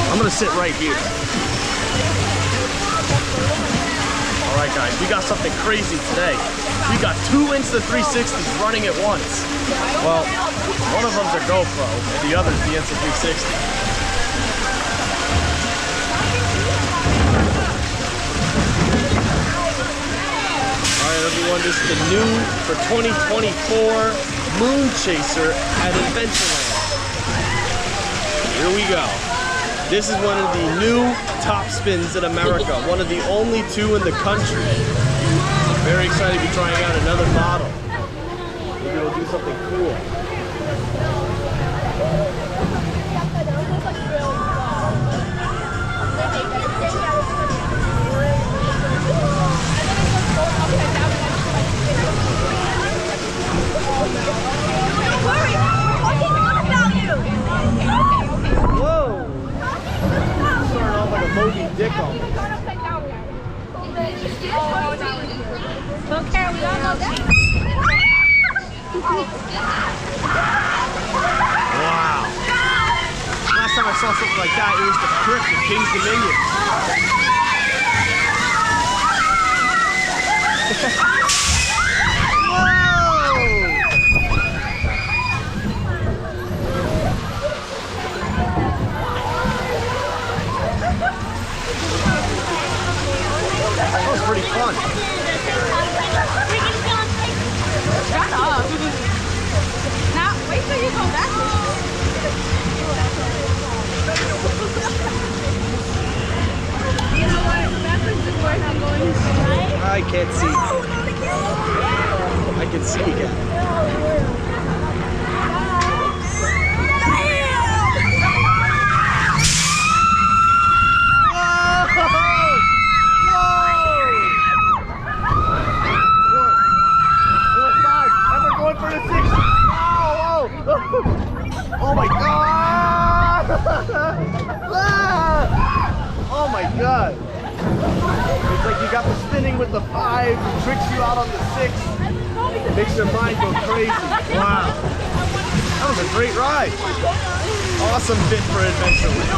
I'm gonna sit right here. All right, guys, we got something crazy today. We got 2 Insta360s running at once. Well, one of them's a GoPro, and the other's the Insta360. All right, everyone, this is the new for 2024 Moonchaser at Adventureland. Here we go. This is one of the new top spins in America, one of the only 2 in the country. Very excited to be trying out another model. Maybe we'll do something cool. Dick on me. Okay, we all know that. Wow. Last time I saw something like that, it was the Crypt of King's Dominion. That was pretty fun. Shut up. Now, wait till you go backwards. You know what? Backwards is worse than going straight. I can't see. I can see again. Oh my god! Oh my god! It's like you got the spinning with the 5, it tricks you out on the 6, it makes your mind go crazy. Wow! That was a great ride! Awesome bit for Adventureland.